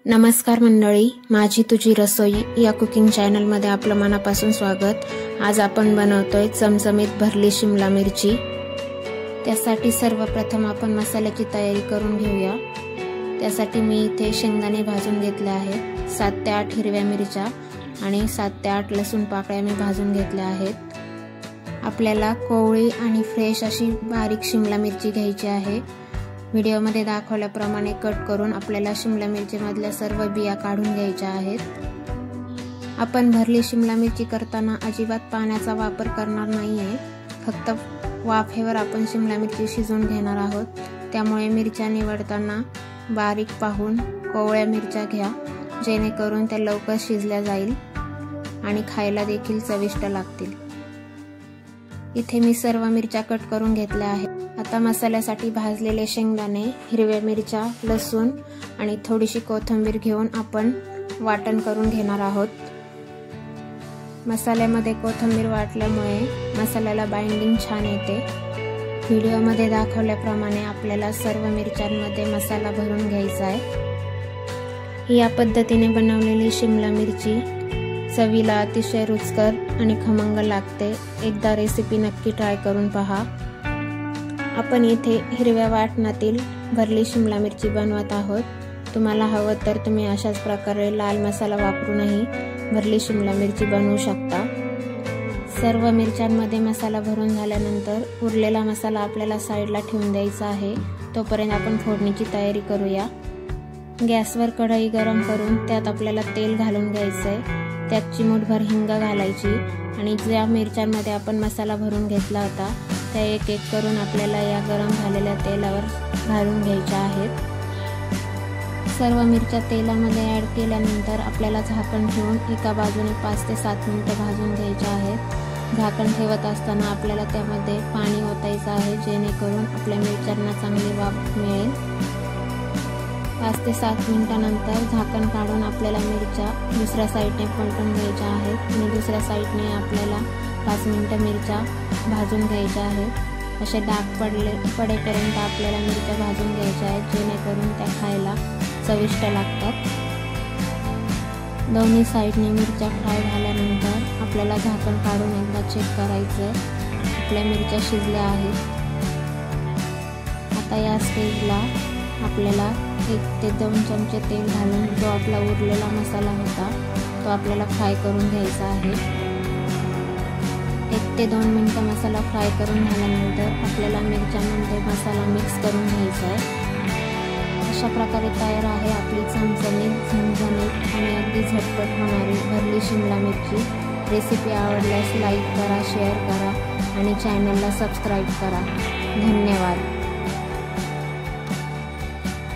नमस्कार मंडळी, माझी तुझी रसोई या कुकिंग चॅनल मध्ये आपलं मनापासून स्वागत। आज आपण बनवतोय चमचमीत भरली शिमला मिरची। त्यासाठी सर्वप्रथम आपण मसाल्याची तयारी करून घेऊया। त्यासाठी मी इथे शेंगदाणे भाजून घेतले आहेत, 7 ते 8 हिरव्या मिरच्या आणि 7 ते 8 लसूण पाकळ्या मी भाजून घेतल्या आहेत। आपल्याला कोवळी आणि फ्रेश अशी बारीक शिमला मिरची घ्यायची आहे। व्हिडिओ मध्ये दाखवल्याप्रमाणे कट करून आपल्याला शिमला मिरची मधल्या सर्व बिया काढून घ्यायच्या आहेत। आपण भरली शिमला मिरची करताना अजिबात पाण्याचा वापर करणार नाहीये, फक्त वाफेवर आपण शिमला मिरची शिजवून घेणार आहोत। त्यामुळे मिरच्या निवडताना बारीक पाहून कोवळ्या मिरच्या घ्या, जेणेकरून त्या लवकर शिजल्या जाईल आणि खायला देखील चविष्ट लागतील। इथे मी सर्व मिरच्या कट करून घेतल्या आहेत। आता मसाल्यासाठी भाजलेले शेंगदाणे, हिरव्या मिरच्या, लसूण आणि थोडीशी कोथिंबीर घेऊन आपण वाटण करून घेणार आहोत। मसाल्यामध्ये कोथिंबीर वाटल्यामुळे मसाल्याला बाइंडिंग छान येते। व्हिडिओमध्ये दाखवल्याप्रमाणे आपल्याला सर्व मिरच्यांमध्ये मसाला भरून घ्यायचा आहे। या पद्धतीने बनवलेली शिमला मिरची चवीला अतिशय रुचकर आणि खमंग लागते। एकदा रेसिपी नक्की ट्राय करून पहा। आपण इथे हिरव्या वाटणातील भरली शिमला मिरची बनवत आहोत। तुम्हाला हवं तर तुम्ही अशाच प्रकारे लाल मसाला वापरूनही भरली शिमला मिरची बनवू शकता। सर्व मिरच्यांमध्ये मसाला भरून झाल्यानंतर उरलेला मसाला आपल्याला साईडला ठेवून द्यायचा आहे। तोपर्यंत आपण फोडणीची तयारी करूया। गॅसवर कढई गरम करून त्यात आपल्याला तेल घालून घ्यायचंय। त्यात चिमूटभर हिंग घालायची आणि ज्या मिरच्यांमध्ये आपण मसाला भरून घेतला होता त्या एक एक करून आपल्याला या गरम झालेल्या तेलावर घालून घ्यायच्या आहेत। सर्व मिरच्या तेलामध्ये ॲड केल्यानंतर आपल्याला झाकण ठेवून एका बाजूने 5 ते 7 मिनिटे भाजून घ्यायचे आहेत। झाकण ठेवत असताना आपल्याला त्यामध्ये पाणी ओतायचं आहे, जेणेकरून आपल्या मिरच्यांना चांगली वाफ मिळेल। 5 ते 7 मिनिटांनंतर झाकण काढून आपल्याला मिरच्या दुसऱ्या साईडने पलटून घ्यायच्या आहेत आणि दुसऱ्या साईडने आपल्याला 5 मिनिटं मिरच्या भाजून घ्यायच्या आहेत। असे डाग पडेपर्यंत आपल्याला मिरच्या भाजून घ्यायच्या आहेत, जेणेकरून त्या खायला चविष्ट लागतात। दोन्ही साईडने मिरच्या फ्राय झाल्यानंतर आपल्याला झाकण काढून एकदा चेक करायचं, आपल्या मिरच्या शिजल्या आहेत। आता या स्टेजला आपल्याला 1 ते 2 चमचे तेल घालून जो आपला उरलेला मसाला होता तो आपल्याला फ्राय करून घ्यायचा आहे। 1 ते 2 मिनिटं मसाला फ्राय करून झाल्यानंतर आपल्याला मिरच्यांमध्ये मसाला मिक्स करून घ्यायचा आहे। अशा प्रकारे तयार आहे आपली चमचमीत, झणझणीत आणि अगदी झटपट होणारी भरली शिमला मिरची। रेसिपी आवडल्यास लाईक करा, शेअर करा आणि चॅनलला सबस्क्राईब करा। धन्यवाद।